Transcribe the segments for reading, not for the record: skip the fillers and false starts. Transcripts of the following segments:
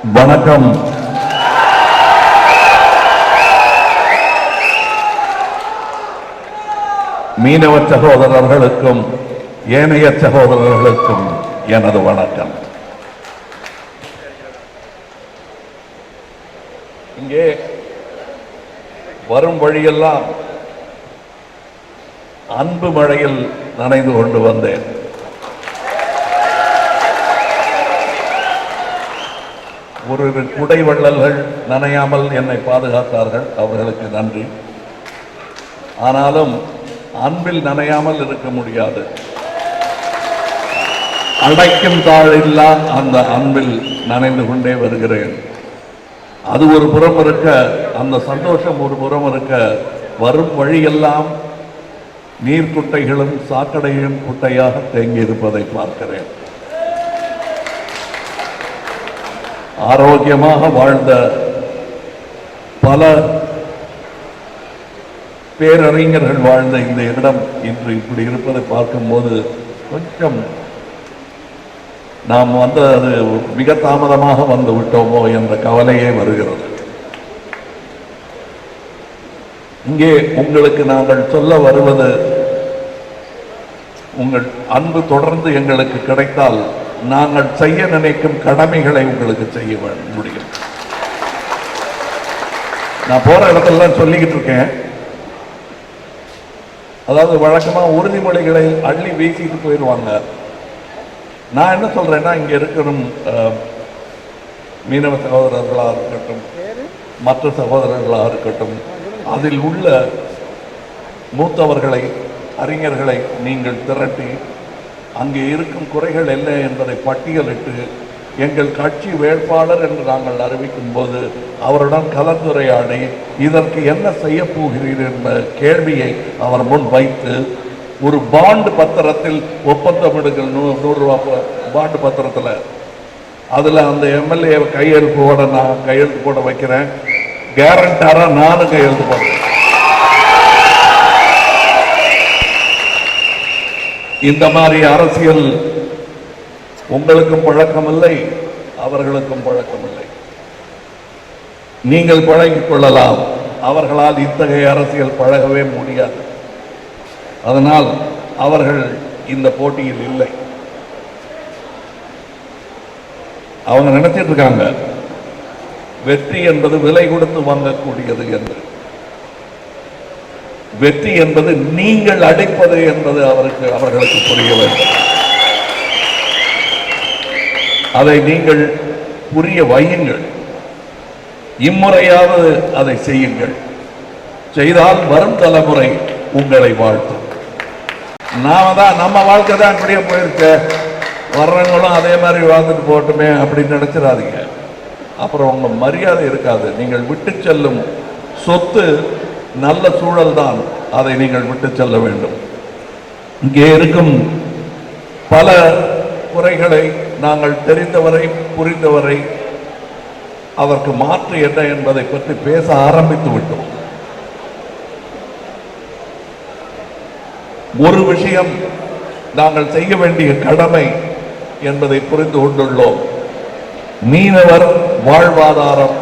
வணக்கம். மீனவ சகோதரர்களுக்கும் ஏனைய சகோதரர்களுக்கும் எனது வணக்கம். இங்கே வரும் வழியெல்லாம் அன்பு மழையில் நனைந்து கொண்டு வந்தேன். ஒரு குடை வள்ளல்கள் நனையாமல் என்னை பாதுகாத்தார்கள், அவர்களுக்கு நன்றி. ஆனாலும் அன்பில் நனையாமல் இருக்க முடியாது. அடைக்கும் தாழில்லா அந்த அன்பில் நனைந்து கொண்டே வருகிறேன். அது ஒரு புறம் இருக்க, அந்த சந்தோஷம் ஒரு புறம் இருக்க, வரும் வழியெல்லாம் நீர்க்குட்டைகளும் சாக்கடையும் குட்டையாக தேங்கி இருப்பதை பார்க்கிறேன். ஆரோக்கியமாக வாழ்ந்த பல பேரறிஞர்கள் வாழ்ந்த இந்த இடம் இன்று இப்படி இருப்பதை பார்க்கும்போது கொஞ்சம் நாம் அது மிக தாமதமாக வந்து விட்டோமோ என்ற கவலையே வருகிறது. இங்கே உங்களுக்கு நாங்கள் சொல்ல வருவது, உங்கள் அன்பு தொடர்ந்து எங்களுக்கு கிடைத்தால் நாங்கள் செய்ய நினைக்கும் கடமைகளை உங்களுக்கு செய்ய முடியும். நான் போற இடத்தெல்லாம் சொல்லிக்கிட்டு இருக்கேன். அதாவது வழக்கமா உறுதிமொழிகளை அள்ளி வீசிட்டு போயிடுவாங்க. நான் என்ன சொல்றேன்னா, இங்க இருக்கிற மீனவ சகோதரர்களாக இருக்கட்டும், மற்ற சகோதரர்களாக இருக்கட்டும், அதில் உள்ள மூத்தவர்களை, அறிஞர்களை நீங்கள் திரட்டி அங்கே இருக்கும் குறைகள் என்ன என்பதை பட்டியலிட்டு எங்கள் கட்சி வேட்பாளர் என்று நாங்கள் அறிவிக்கும் போது அவருடன் கலந்துரையாடி இதற்கு என்ன செய்ய போகிறீர் என்ற கேள்வியை அவர் முன் வைத்து ஒரு பாண்டு பத்திரத்தில் ஒப்பந்தமிடுங்கள். 100 ரூபாய் பாண்டு பத்திரத்தில் அதில் அந்த எம்எல்ஏ கையெழுத்து போட நான் கையெழுத்து போட வைக்கிறேன். கேரண்டாரா நானும் கையெழுத்து போடுறேன். இந்த மாதிரி அரசியல் உங்களுக்கும் பழக்கமில்லை, அவர்களுக்கும் பழக்கமில்லை. நீங்கள் பழகிக் கொள்ளலாம், அவர்களால் இத்தகைய அரசியல் பழகவே முடியாது. அதனால் அவர்கள் இந்த போட்டியில் இல்லை. அவங்க நினைச்சிட்டு இருக்காங்க வெற்றி என்பது விலை கொடுத்து வாங்கக்கூடியது என்று. வெற்றி என்பது நீங்கள் அடைப்பது என்பது அவர்களுக்கு புரிய வேண்டும். அதை நீங்கள் புரிய வையுங்கள். இம்முறையாவது அதை செய்யுங்கள். செய்தால் வரும் தலைமுறை உங்களை வாழ்த்தும். நம்ம வாழ்க்கை தான் இப்படியே போயிருக்க, வர்றவங்களும் அதே மாதிரி வாழ்ந்துட்டு போட்டுமே அப்படின்னு நினைச்சிடாதீங்க. அப்புறம் உங்க மரியாதை இருக்காது. நீங்கள் விட்டு செல்லும் சொத்து நல்ல சூழல் தான், அதை நீங்கள் விட்டு செல்ல வேண்டும். இங்கே இருக்கும் பல குறைகளை நாங்கள் தெரிந்தவரை, புரிந்தவரை அதற்கு மாற்று என்ன என்பதை பற்றி பேச ஆரம்பித்து விட்டோம். ஒரு விஷயம் நாங்கள் செய்ய வேண்டிய கடமை என்பதை புரிந்து கொண்டுள்ளோம். மீனவர் வாழ்வாதாரம்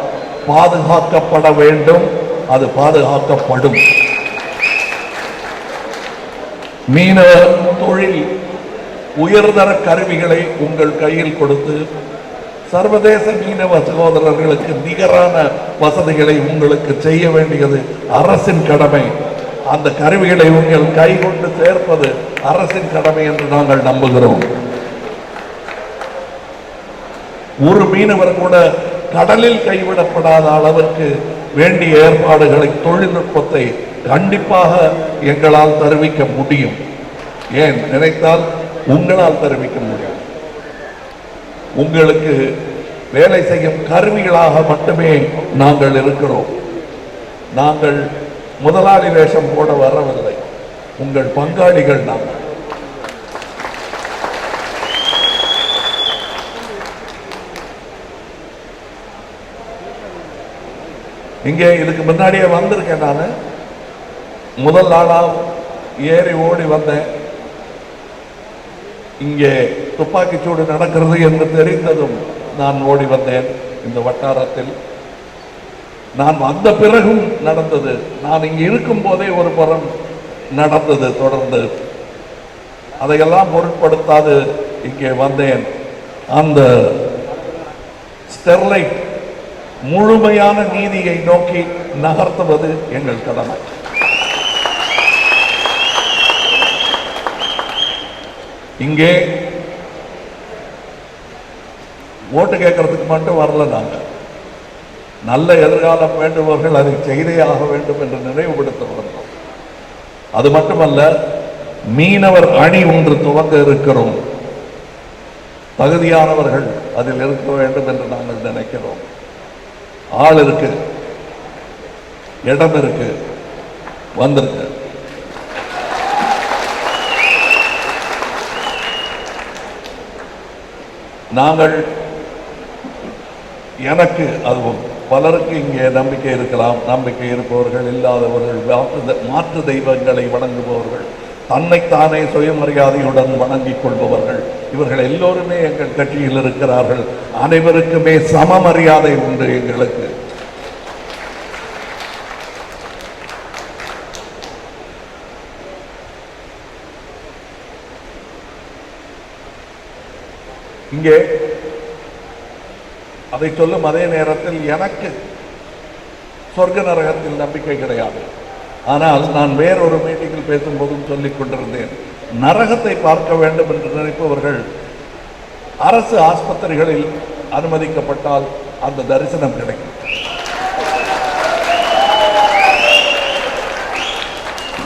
பாதுகாக்கப்பட வேண்டும், அது பாதுகாக்கப்படும். மீனவ தொழில் உயர்தர கருவிகளை உங்கள் கையில் கொடுத்து சர்வதேச மீனவ சகோதரர்களுக்கு நிகரான வசதிகளை உங்களுக்கு செய்ய வேண்டியது அரசின் கடமை. அந்த கருவிகளை உங்கள் கை கொண்டு சேர்ப்பது அரசின் கடமை என்று நாங்கள் நம்புகிறோம். ஒரு மீனவர் கூட கடலில் கைவிடப்படாத அளவிற்கு வேண்டிய ஏற்பாடுகளை, தொழில்நுட்பத்தை கண்டிப்பாக எங்களால் தெரிவிக்க முடியும். ஏன் நினைத்தால் உங்களால் தெரிவிக்க முடியும். உங்களுக்கு வேலை செய்யும் கருவிகளாக மட்டுமே நாங்கள் இருக்கிறோம். நாங்கள் முதலாளி வேஷம் போட வரவில்லை, உங்கள் பங்காளிகள் நாங்கள். இங்கே இதுக்கு முன்னாடியே வந்திருக்கேன். நான் முதல் நாளா ஏறி ஓடி வந்தேன். இங்கே துப்பாக்கிச்சூடு நடக்கிறது என்று தெரிந்ததும் நான் ஓடி வந்தேன் இந்த வட்டாரத்தில். நான் வந்த பிறகும் நடந்தது. நான் இங்கே இருக்கும் போதே ஒரு புறம் நடந்தது தொடர்ந்து. அதையெல்லாம் பொருட்படுத்தாது இங்கே வந்தேன். அந்த ஸ்டெர்லைட் முழுமையான நீதியை நோக்கி நகர்த்துவது எங்கள் கடமை. இங்கே ஓட்டு கேட்கறதுக்கு மட்டும் வரல. நாங்கள் நல்ல எதிர்காலம் வேண்டுபவர்கள் அதை செய்தே ஆக வேண்டும் என்று நினைவுபடுத்த வந்தோம். அது மட்டுமல்ல, மீனவர் அணி ஒன்று துவங்க இருக்கிறோம். தகுதியானவர்கள் அதில் இருக்க வேண்டும் என்று நாங்கள் நினைக்கிறோம். ஆள் இருக்கு, இடம் இருக்கு, வந்திருக்கு. நாங்கள் எனக்கு அதுவும் பலருக்கு இங்கே நம்பிக்கை இருக்கலாம். நம்பிக்கை இருப்பவர்கள், இல்லாதவர்கள், மாற்று தெய்வங்களை வணங்குபவர்கள், தன்னைத்தானே சுயமரியாதையுடன் வணங்கிக் கொள்பவர்கள், இவர்கள் எல்லோருமே எங்கள் கட்சியில் இருக்கிறார்கள். அனைவருக்குமே சம மரியாதை உண்டு. எங்களுக்கு இங்கே அதை சொல்லும் அதே நேரத்தில் எனக்கு சொர்க்க நரகத்தில் நம்பிக்கை கிடையாது. ஆனால் நான் வேறொரு மீட்டிங்கில் பேசும்போதும் சொல்லிக் கொண்டிருந்தேன், நரகத்தை பார்க்க வேண்டும் என்று நினைப்பவர்கள் அரசு ஆஸ்பத்திரிகளில் அனுமதிக்கப்பட்டால் அந்த தரிசனம் கிடைக்கும்.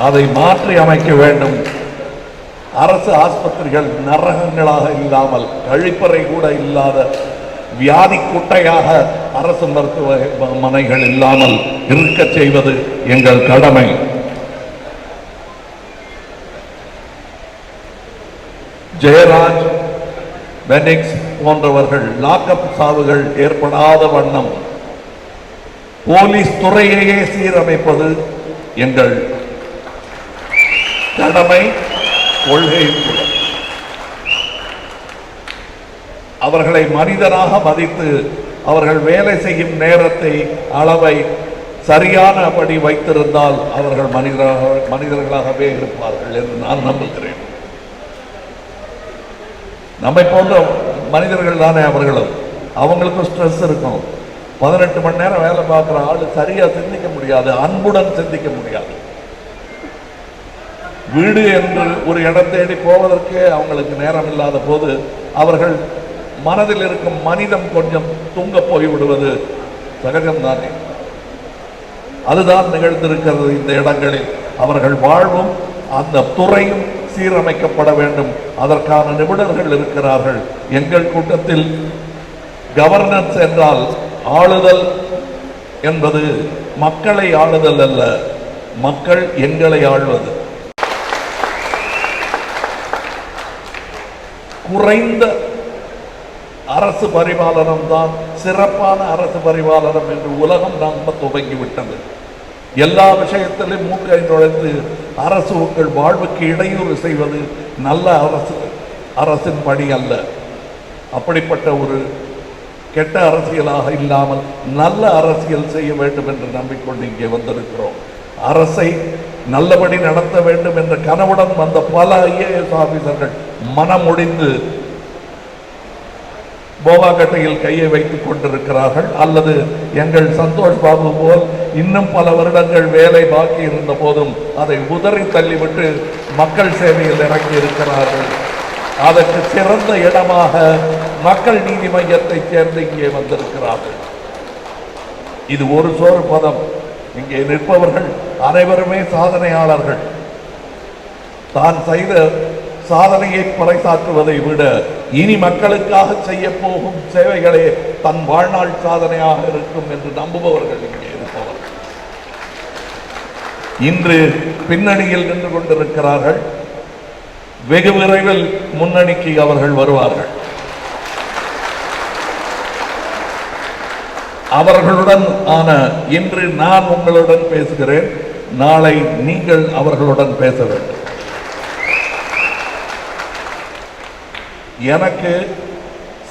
அதை மாற்றி அமைக்க வேண்டும். அரசு ஆஸ்பத்திரிகள் நரகங்களாக இல்லாமல், கழிப்பறை கூட இல்லாத வியாதி குட்டையாக அரசு மருத்துவமனைகள் இல்லாமல் இருக்க செய்வது எங்கள் கடமை. ஜெயராஜ், பெனிக்ஸ் போன்றவர்கள் லாக்அப் சாவுகள் ஏற்படாத வண்ணம் போலீஸ் துறையையே சீரமைப்பது எங்கள் கடமை, கொள்கை. அவர்களை மனிதனாக மதித்து அவர்கள் வேலை செய்யும் நேரத்தை, அளவை சரியானபடி வைத்திருந்தால் அவர்கள் மனிதர்களாகவே இருப்பார்கள் என்று நான் நம்புகிறேன். நம்மை போன்ற மனிதர்கள் தானே அவர்களும். அவங்களுக்கும் ஸ்ட்ரெஸ் இருக்கும். 18 மணி நேரம் வேலை பார்க்குற ஆள் சரியா சிந்திக்க முடியாது, அன்புடன் சிந்திக்க முடியாது. வீடு என்று ஒரு இடம் தேடி போவதற்கே அவங்களுக்கு நேரம் இல்லாத போது அவர்கள் மனதில் இருக்கும் மனிதம் கொஞ்சம் தூங்க போய் விடுவது சகஜம்தானே. அதுதான் நிகழ்ந்திருக்கிறது இந்த இடங்களில். அவர்கள் வாழ்வும் அந்த துறையும் சீரமைக்கப்பட வேண்டும். அதற்கான நிபுணர்கள் இருக்கிறார்கள். எங்கள் கூட்டத்தில் கவர்னன்ஸ் என்றால் ஆளுதல் என்பது மக்களை ஆளுதல் அல்ல, மக்கள் எங்களை ஆள்வது. குறைந்த அரசு பரிபாலனம் தான் சிறப்பான அரசு பரிபாலனம் என்று உலகம் நம்ப துவங்கிவிட்டது. எல்லா விஷயத்திலும் மூக்கை நுழைந்து அரசுகள் வாழ்வுக்கு இடையூறு செய்வது நல்ல அரசின் பணி அல்ல. அப்படிப்பட்ட ஒரு கெட்ட அரசியலாக இல்லாமல் நல்ல அரசியல் செய்ய வேண்டும் என்று நம்பிக்கொண்டு இங்கே வந்திருக்கிறோம். அரசை நல்லபடி நடத்த வேண்டும் என்ற கனவுடன் வந்த பல IAS ஆபீசர்கள் மனமுடிந்து போவாக்கட்டையில் கையை வைத்துக் கொண்டிருக்கிறார்கள். அல்லது எங்கள் சந்தோஷ் பாபு போல் இன்னும் பல வருடங்கள் வேலை பாக்கி இருந்த போதும் அதை உதறி தள்ளிவிட்டு மக்கள் சேவையில் இறங்கி இருக்கிறார்கள். அதற்கு சிறந்த இடமாக மக்கள் நீதி மையத்தை சேர்ந்து இங்கே வந்திருக்கிறார்கள். இது ஒரு சோறு பதம். இங்கே நிற்பவர்கள் அனைவருமே சாதனையாளர்கள். தான் செய்த சாதனையை பறைசாற்றுவதை விட இனி மக்களுக்காக செய்ய போகும் சேவைகளே தன் வாழ்நாள் சாதனையாக இருக்கும் என்று நம்புபவர்கள் இங்கே இருப்பவர்கள். இன்று பின்னணியில் நின்று கொண்டிருக்கிறார்கள். வெகு விரைவில் முன்னணிக்கு அவர்கள் வருவார்கள். அவர்களுடன் ஆன இன்று நான் உங்களுடன் பேசுகிறேன், நாளை நீங்கள் அவர்களுடன் பேச வேண்டும். எனக்கு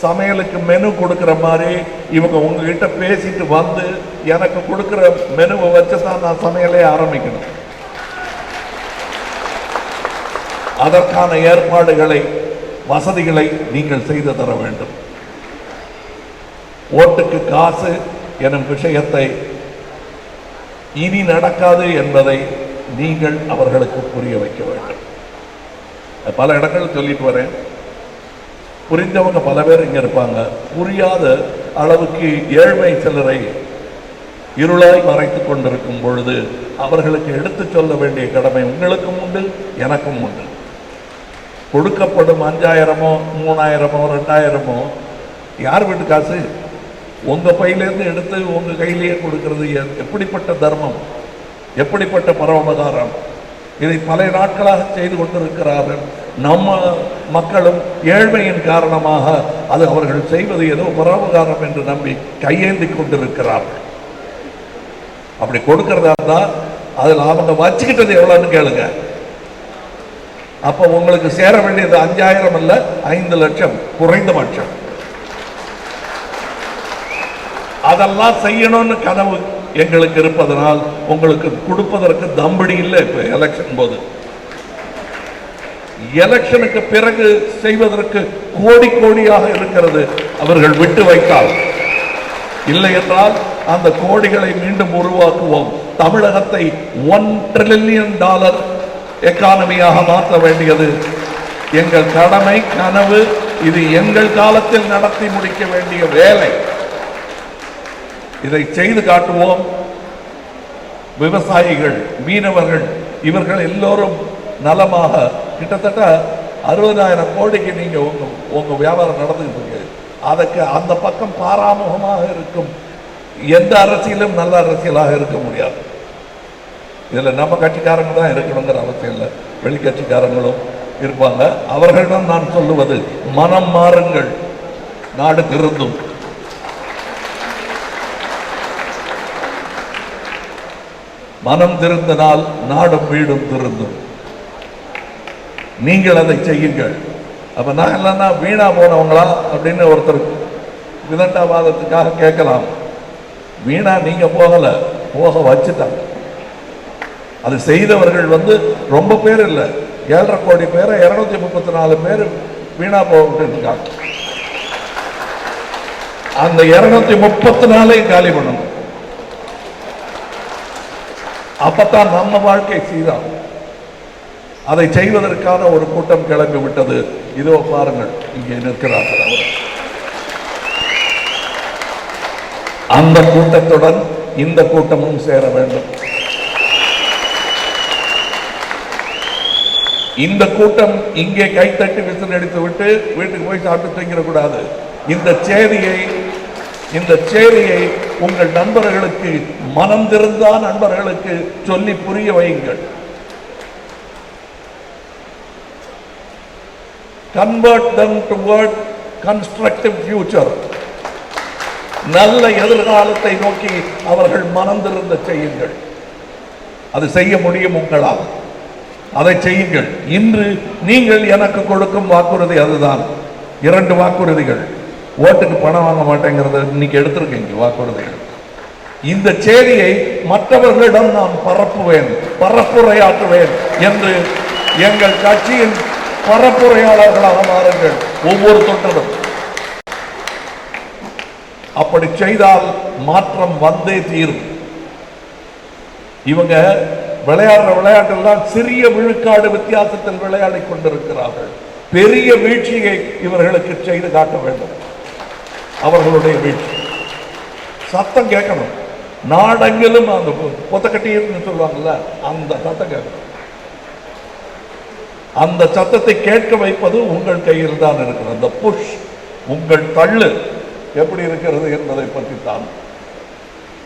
சமையலுக்கு மெனு கொடுக்கிற மாதிரி இவங்க உங்ககிட்ட பேசிட்டு வந்து எனக்கு கொடுக்கிற மெனுவை வச்சுதான் நான் சமையலே ஆரம்பிக்கணும். அதற்கான ஏற்பாடுகளை, வசதிகளை நீங்கள் செய்து தர வேண்டும். ஓட்டுக்கு காசு எனும் விஷயத்தை இனி நடக்காது என்பதை நீங்கள் அவர்களுக்கு புரிய வைக்க வேண்டும். பல இடங்கள் சொல்லிட்டு வரேன். புரிந்தவங்க பல பேர் இங்க இருப்பாங்க. புரியாத அளவுக்கு ஏழ்மை சிலரை இருளாய் மறைத்துக் கொண்டிருக்கும் பொழுது அவர்களுக்கு எடுத்து சொல்ல வேண்டிய கடமை உங்களுக்கும் உண்டு, எனக்கும் உண்டு. கொடுக்கப்படும் 5000மோ 3000மோ 2000மோ யார் வீட்டு காசு? உங்க பையிலேருந்து எடுத்து உங்க கையிலேயே கொடுக்கிறது எப்படிப்பட்ட தர்மம், எப்படிப்பட்ட பரோபகாரம்! இதை பல நாட்களாக செய்து கொண்டிருக்கிறார்கள். நம்ம மக்களும் ஏழ்மையின் காரணமாக அது அவர்கள் செய்வது ஏதோ பரோபகாரம் என்று நம்பி கையேந்தி கொண்டிருக்கிறார்கள். அப்படி கொடுக்கிறதா இருந்தால் அதில் அவங்க வச்சுக்கிட்டது எவ்வளோன்னு கேளுங்க. அப்போ உங்களுக்கு சேர வேண்டியது 5000 அல்ல, 5 லட்சம் குறைந்தபட்சம். அதெல்லாம் செய்யணும்னு கனவு எங்களுக்கு இருப்பதனால் உங்களுக்கு கொடுப்பதற்கு தம்படி இல்லை. இப்ப எலெக்ஷன் போது, எலெக்ஷனுக்கு பிறகு செய்வதற்கு கோடி கோடியாக இருக்கிறது. அவர்கள் விட்டு வைத்தால், இல்லை என்றால் அந்த கோடிகளை மீண்டும் உருவாக்குவோம். தமிழகத்தை $1 trillion எக்கானமியாக மாற்ற வேண்டியது எங்கள் கடமை, கனவு. இது எங்கள் காலத்தில் நடத்தி முடிக்க வேண்டிய வேலை. இதை செய்து காட்டுவோம். விவசாயிகள், மீனவர்கள், இவர்கள் எல்லோரும் நலமாக, கிட்டத்தட்ட 60,000 கோடிக்கு நீங்க உங்க வியாபாரம் நடந்துகிட்டு இருக்கு. அதுக்கு அந்த பக்கம் பாராமுகமாக இருக்கும் எந்த அரசியலும் நல்ல அரசியலாக இருக்க முடியாது. இதுல நம்ம கட்சிக்காரங்க தான் இருக்கணுங்கிற அவசியம் இல்லை, வெளி கட்சிக்காரங்களும் இருப்பாங்க. அவர்களிடம் நான் சொல்லுவது, மனம் மாறுங்கள், நாடு திருந்தும். மனம் திருந்தினால் நாடும் வீடும் திருந்தும். நீங்கள் அதை செய்யுங்கள். அப்ப நான் இல்லைன்னா வீணா போனவங்களா அப்படின்னு ஒருத்தர் விதண்டாவாதத்துக்காக கேட்கலாம். வீணா நீங்க போகல, போக வச்சுட்டாங்க. அது செய்தவர்கள் ரொம்ப பேர் இல்லை, 7.5 கோடி பேரை 234 பேர் வீணா போட்டு இருக்காங்க. அந்த 234 காலி பண்ணணும். அப்பத்தான் நம்ம வாழ்க்கை சீராகும். அதை செய்வதற்கான ஒரு கூட்டம் கிளம்பி விட்டது. இதோ பாருங்கள், இங்கே நிற்கிறார்கள் அவர். அந்த கூட்டத்துடன் இந்த கூட்டமும் சேர வேண்டும். இந்த கூட்டம் இங்கே கைத்தட்டி விசில் அடித்து விட்டு வீட்டுக்கு போய் சாப்பிட்டு தூங்கிடக்கூடாது. இந்த செய்தியை உங்கள் நண்பர்களுக்கு, மனம் திருந்தா நண்பர்களுக்கு சொல்லி புரிய வையுங்கள். Convert them toward constructive future. நல்ல எதிர்காலத்தை நோக்கி அவர்கள் மனம் திருந்த செய்யுங்கள். அது செய்ய முடியும் உங்களால். அதை செய்யுங்கள். இன்று நீங்கள் எனக்கு கொடுக்கும் வாக்குறுதி அதுதான். 2 வாக்குறுதிகள். ஓட்டுக்கு பணம் வாங்க மாட்டேங்கிறத இன்னைக்கு எடுத்திருக்கீங்க வாக்குறுதிகள். இந்த செய்தியை மற்றவர்களிடம் நான் பரப்புவேன், பரப்புரையாற்றுவேன் என்று எங்கள் கட்சியின் பரப்புரையாளர்களாக மாறுங்கள் ஒவ்வொரு தொண்டரும். அப்படி செய்தால் மாற்றம் வந்தே தீரும். இவங்க விளையாடுற விளையாட்டெல்லாம் சிறிய விழுக்காடு வித்தியாசத்தில் விளையாடி கொண்டிருக்கிறார்கள். பெரிய வீழ்ச்சியை இவர்களுக்கு செய்து காட்ட வேண்டும். அவர்களுடைய வீழ்ச்சி சத்தம் கேட்கணும். நாடெங்கிலும் அந்த பொத்தக்கட்டின்னு சொல்லுவாங்கல்ல, அந்த சத்தம் கேட்கணும். அந்த சத்தத்தை கேட்க வைப்பது உங்கள் கையில் தான் இருக்கிறது. அந்த புஷ், உங்கள் தள்ளு எப்படி இருக்கிறது என்பதை பற்றி தான்.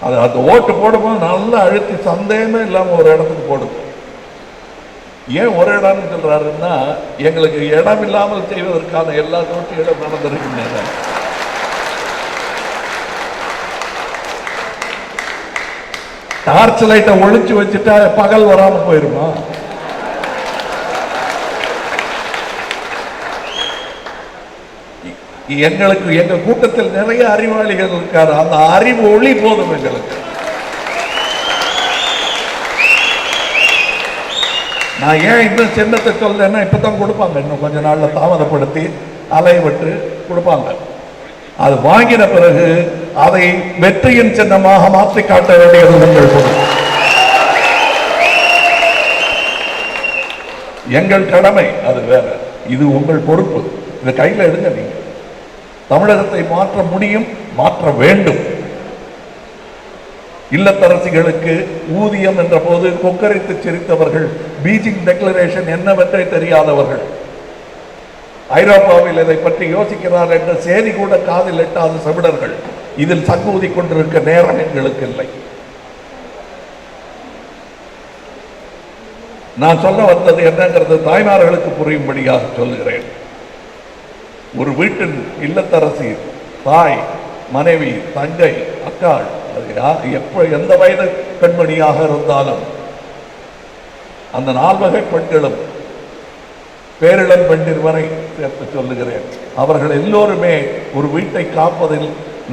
அது அந்த ஓட்டு போடும்போது நல்லா அழுத்தி சந்தேகமே இல்லாமல் ஒரு இடத்துக்கு போடுது. ஏன் ஒரு இடம்னு சொல்றாருன்னா, எங்களுக்கு இடம் இல்லாமல் செய்வதற்கான எல்லா சூழ்ச்சிகளும் நடந்திருக்கின்றன. டார்ச் லைட்டை ஒழிச்சு வச்சுட்டா பகல் வராம போயிருமா? எங்களுக்கு எங்க கூட்டத்தில் நிறைய அறிவாளிகள் இருக்காரு. அந்த அறிவு ஒளி போதும் எங்களுக்கு. நான் ஏன் இந்த சின்னத்தை சொல்றேன்னா, இப்பதான் கொடுப்பாங்க, இன்னும் கொஞ்ச நாள்ல தாமதப்படுத்தி அலைவட்டு கொடுப்பாங்க. அது வாங்கின பிறகு அதை வெற்றியின் சின்னமாக மாற்றி காட்ட வேண்டியது உங்கள் பொறுப்பு, எங்கள் கடமை. அது வேற, இது உங்கள் பொறுப்பு. இதை கையில் எடுங்க. நீங்க தமிழகத்தை மாற்ற முடியும், மாற்ற வேண்டும். இல்லத்தரசிகளுக்கு ஊதியம் என்ற போது கொக்கரித்து சிரித்தவர்கள், பீஜிங் டெக்ளரேஷன் என்னவென்றே தெரியாதவர்கள், ஐரோப்பாவில் இதை பற்றி யோசிக்கிறார் என்ற செய்தி கூட காதில் எட்டாத செவிடர்கள் இதில் சங்கூதி கொண்டிருக்க நேரம் எங்களுக்கு இல்லை. நான் சொல்ல வந்தது என்னங்கிறது தாய்மார்களுக்கு புரியும்படியாக சொல்லுகிறேன். ஒரு வீட்டின் இல்லத்தரசி, தாய், மனைவி, தங்கை, அக்காள், எந்த வயது பெண்மணியாக இருந்தாலும் அந்த 4 வகை பெண்களும், பேரிளம் பெண்ணின் வரை சேர்த்து சொல்லுகிறேன், அவர்கள் எல்லோருமே ஒரு வீட்டை காப்பதில்,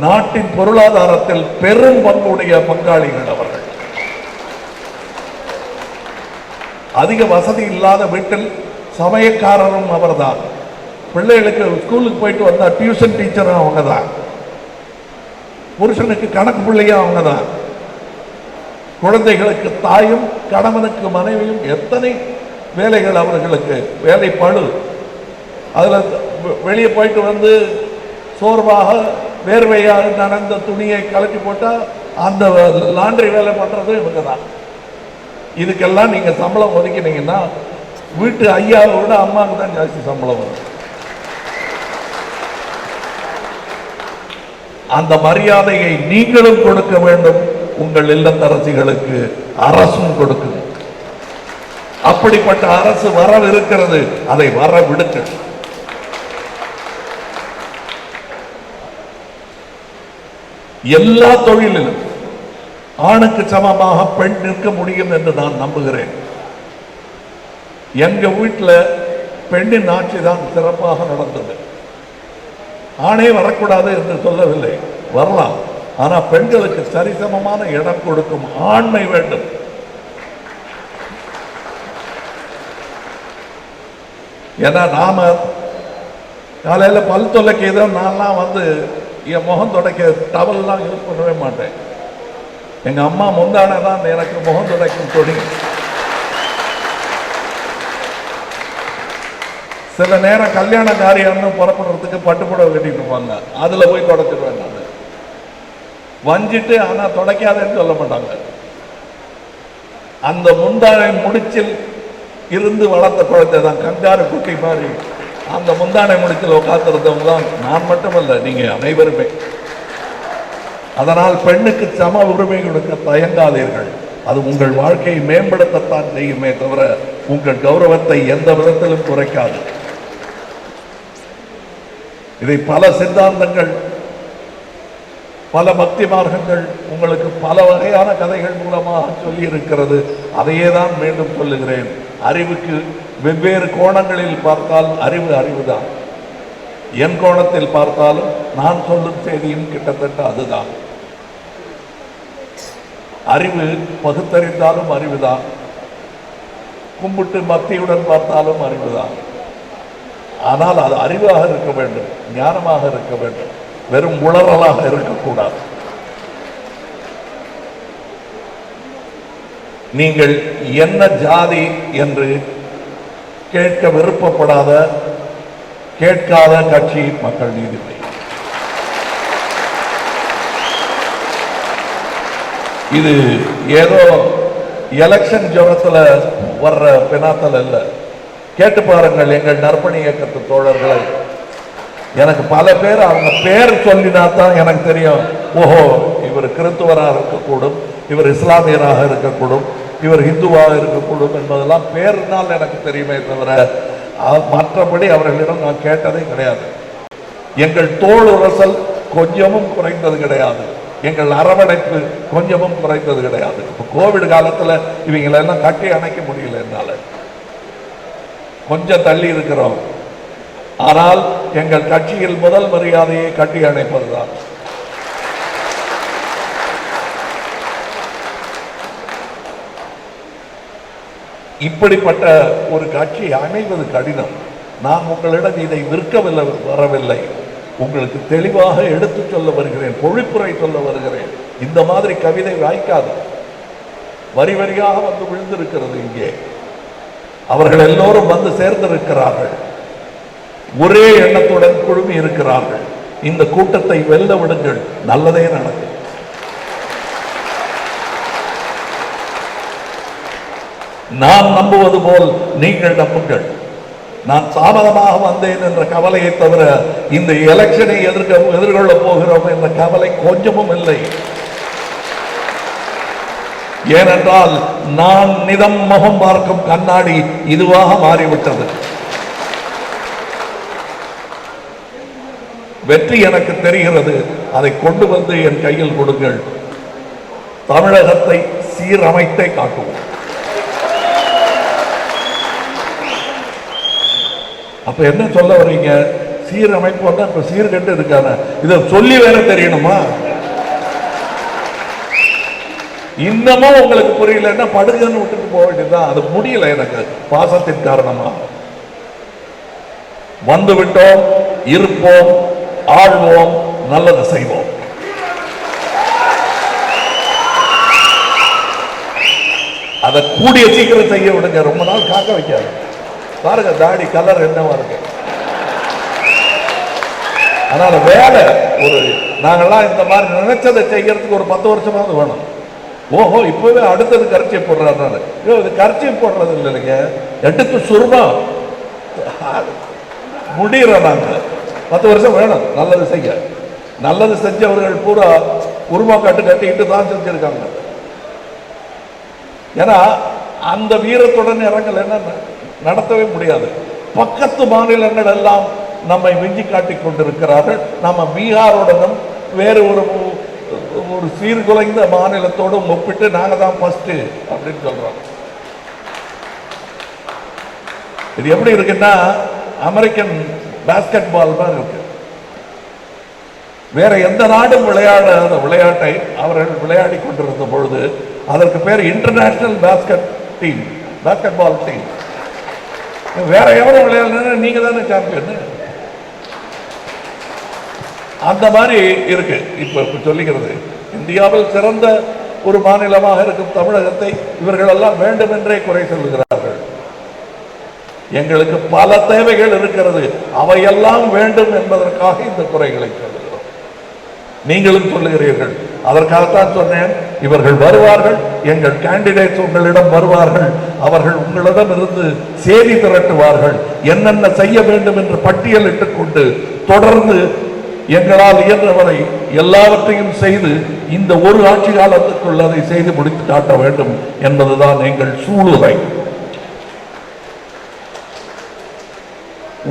நாட்டின் பொருளாதாரத்தில் பெரும் பங்குடைய பங்காளிகள் அவர்கள். அதிக வசதி இல்லாத வீட்டில் சமயக்காரரும் அவர்தான். பிள்ளைகளுக்கு ஸ்கூலுக்கு போயிட்டு வந்தா டியூஷன் டீச்சரும் அவங்க தான். புருஷனுக்கு கணக்கு பிள்ளையும் அவங்க தான். குழந்தைகளுக்கு தாயும், கணவனுக்கு மனைவியும். எத்தனை வேலைகள் அவர்களுக்கு, வேலை பழு. அதில் வெளியே போயிட்டு வந்து சோர்வாக வேர்வையாக நனைந்த துணியை கலட்டி போட்டால் அந்த லாண்ட்ரி வேலை பண்ணுறது இவங்க தான். இதுக்கெல்லாம் நீங்கள் சம்பளம் ஒதுக்கினீங்கன்னா வீட்டு ஐயாவை விட அம்மாவுக்கு தான் ஜாஸ்தி சம்பளம் வரும். அந்த மரியாதையை நீங்களும் கொடுக்க வேண்டும், உங்கள் இல்லத்தரசிகளுக்கு அரசும் கொடுக்கும். அப்படிப்பட்ட அரசு வரவிருக்கிறது, அதை வர விடுங்க. எல்லா தொழிலிலும் ஆணுக்கு சமமாக பெண் நிற்க முடியும் என்று நான் நம்புகிறேன். எங்க வீட்டில் பெண்ணின் ஆட்சி தான் சிறப்பாக நடந்தது. ஆணே வரக்கூடாது என்று சொல்லவில்லை, வரலாம். ஆனால் பெண்களுக்கு சரிசமமான இடம் கொடுக்கும் ஆண்மை வேண்டும். ஏன்னா நாம காலையில் பல் துளைக்க ஏதோ நான்லாம் வந்து என் முகம் துடைக்க டவல்லாம் யூஸ் பண்ணவே மாட்டேன். எங்க அம்மா முந்தானே தான் எனக்கு முகம் துடைக்கும் தொடி. சில நேரம் கல்யாண காரியம்னு புறப்படுறதுக்கு பட்டுப்புடவை கட்டிட்டு இருப்பாங்க, அதுல போய் தொடச்சிடுவேன் நான். வஞ்சிட்டு ஆனா தொடக்காதேன்னு சொல்ல மாட்டாங்க. அந்த முந்தானை முடிச்சில் இருந்து வளர்ந்த குழந்தை தான், கங்காரு குட்டி மாதிரி அந்த முந்தானை முடிச்சில் உட்கார்ந்துருந்தவங்க தான். நான் மட்டுமல்ல, நீங்க அனைவருமே. அதனால் பெண்ணுக்கு சம உரிமை கொடுக்க தயங்காதீர்கள். அது உங்கள் வாழ்க்கையை மேம்படுத்தத்தான் செய்யுமே தவிர உங்கள் கௌரவத்தை எந்த விதத்திலும் குறைக்காது. இதை பல சித்தாந்தங்கள், பல பக்தி மார்க்கங்கள் உங்களுக்கு பல வகையான கதைகள் மூலமாக சொல்லி இருக்கிறது. அதையே தான் மீண்டும் சொல்லுகிறேன். அறிவுக்கு வெவ்வேறு கோணங்களில் பார்த்தால் அறிவு அறிவுதான். என் கோணத்தில் பார்த்தாலும் நான் சொல்லும் செய்தியும் கிட்டத்தட்ட அதுதான். அறிவு பகுத்தறிந்தாலும் அறிவுதான், கும்பிட்டு பக்தியுடன் பார்த்தாலும் அறிவுதான். ஆனால் அது அறிவாக இருக்க வேண்டும், ஞானமாக இருக்க வேண்டும், வெறும் உளறலாக இருக்கக்கூடாது. நீங்கள் என்ன ஜாதி என்று கேட்க விருப்பப்படாத, கேட்காத கட்சி மக்கள் நீதி மய்யம். இது ஏதோ எலெக்ஷன் ஜோரத்தில் வர்ற பினாத்தல் அல்ல. கேட்டு பாருங்கள் எங்கள் நற்பணி இயக்கத்து தோழர்களை. எனக்கு பல பேர் அவங்க பேர் சொல்லினாத்தான் எனக்கு தெரியும், ஓஹோ இவர் கிறிஸ்துவராக இருக்கக்கூடும், இவர் இஸ்லாமியராக இருக்கக்கூடும், இவர் இந்துவாக இருக்கக்கூடும் என்பதெல்லாம் பேரினால் எனக்கு தெரியுமே தவிர மற்றபடி அவர்களிடம் நான் கேட்டதே கிடையாது. எங்கள் தோள் உரசல் கொஞ்சமும் குறைந்தது கிடையாது, எங்கள் அரவணைப்பு கொஞ்சமும் குறைந்தது கிடையாது. இப்போ கோவிட் காலத்தில் இவங்களெல்லாம் கட்டி அணைக்க முடியல, என்னால் கொஞ்சம் தள்ளி இருக்கிறோம். ஆனால் எங்கள் கட்சியில் முதல் மரியாதையை கட்டி அணைப்பதுதான். இப்படிப்பட்ட ஒரு கட்சி அமைவது கடினம். நான் உங்களிடம் இதை விற்கவில்லை, வரவில்லை, உங்களுக்கு தெளிவாக எடுத்து சொல்ல வருகிறேன், பொழிப்புரை சொல்ல வருகிறேன். இந்த மாதிரி கவிதை வாய்க்காது, வரி வரியாக வந்து விழுந்திருக்கிறது. இங்கே அவர்கள் எல்லோரும் வந்து சேர்ந்திருக்கிறார்கள், ஒரே எண்ணத்துடன் குழுமி இருக்கிறார்கள். இந்த கூட்டத்தை வெல்ல விடுங்கள், நல்லதே நடக்கும். நான் நம்புவது போல் நீங்கள் நம்புங்கள். நான் தாமதமாக வந்தேன் என்ற கவலையை தவிர இந்த எலெக்ஷனை எதிர்கொள்ளப் போகிறோம் என்ற கவலை கொஞ்சமும் இல்லை. ஏனென்றால் நான் நிதம் முகம் பார்க்கும் கண்ணாடி இதுவாக மாறிவிட்டது. வெற்றி எனக்கு தெரிகிறது, அதை கொண்டு வந்து என் கையில் கொடுங்கள். தமிழகத்தை சீரமைத்தே காட்டுவோம். அப்ப என்ன சொல்ல வரீங்க? சீரமைப்பு இப்ப சீர்கட்டு இருக்கான இதை சொல்லி வேற தெரியணுமா? இன்னமும் உங்களுக்கு புரியலன்னா படுகன்னு விட்டுட்டு போக வேண்டியதுதான். அது முடியல எனக்கு பாசத்தின் காரணமா. வந்து விட்டோம், இருப்போம், ஆழ்வோம், நல்லது செய்வோம். அதை கூடிய சீக்கிரம் செய்ய விடுங்க, ரொம்ப நாள் காக்க வைக்காது. பாருங்க தாடி கலர் என்னவா இருக்கு. அதனால வேலை ஒரு நாங்கெல்லாம் இந்த மாதிரி நினைச்சதை செய்யறதுக்கு ஒரு 10 வருஷமாவது வேணும். ஓஹோ இப்பவே அடுத்தது கரிச்சி போடுறாரு, இது கரிச்சி போடுறது இல்லைங்க, எடுத்து சுருமா முடிகிற நாங்க 10 வருஷம் வேணும் நல்லது செய்ய. நல்லது செஞ்சவர்கள் பூரா உருவா கட்டிக்கிட்டு தான் செஞ்சிருக்காங்க. ஏன்னா அந்த வீரத்துடன் இறங்கலைன்னா நடத்தவே முடியாது. பக்கத்து மாநிலங்கள் எல்லாம் நம்மை விஞ்சி காட்டிக் கொண்டிருக்கிறார்கள். நம்ம பீகாருடனும் வேறு ஒரு சீர்குலைந்த மாநிலத்தோடும் ஒப்பிட்டு நாங்க தான் ஃபர்ஸ்ட் அப்படின்னு சொல்றோம். இது எப்படி இருக்குன்னா அமெரிக்கன் பாஸ்கெட் பால் தான் இருக்கு. வேற எந்த நாடும் விளையாடாத விளையாட்டை அவர்கள் விளையாடி கொண்டிருந்த பொழுது அதற்கு பேர் இன்டர்நேஷனல் பாஸ்கெட் பால் டீம். வேற எவ்வளவு விளையாடுனா நீங்க தானே சாம்பியன். அந்த மாதிரி இருக்கு. இப்ப சொல்லிக்கிறது இந்தியாவில் சிறந்த ஒரு மாநிலமாக இருக்கும் தமிழகத்தை இவர்கள் எல்லாம் வேண்டும் என்றே குறை சொல்லுகிறார்கள். எங்களுக்கு பல தேவைகள் இருக்கிறது, அவையெல்லாம் வேண்டும் என்பதற்காக இந்த குறைகளை சொல்லுகிறோம். நீங்களும் சொல்லுகிறீர்கள், அதற்காகத்தான் சொன்னேன். இவர்கள் வருவார்கள், எங்கள் கேண்டிடேட்ஸ் உங்களிடம் வருவார்கள், அவர்கள் உங்களிடம் இருந்து செய்தி திரட்டுவார்கள், என்னென்ன செய்ய வேண்டும் என்று பட்டியலிட்டுக் கொண்டு தொடர்ந்து எங்களால் இயன்றவரை எல்லாவற்றையும் செய்து இந்த ஒரு ஆட்சி காலத்துக்குள் அதை செய்து முடித்து காட்ட வேண்டும் என்பதுதான் எங்கள் சூளுரை.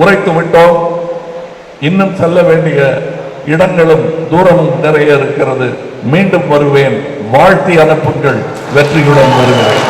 உரைத்து விட்டோம். இன்னும் செல்ல வேண்டிய இடங்களும் தூரமும் நிறைய இருக்கிறது. மீண்டும் வருவேன். வாழ்த்தி அனுப்புங்கள். வெற்றியுடன் வருகிறேன்.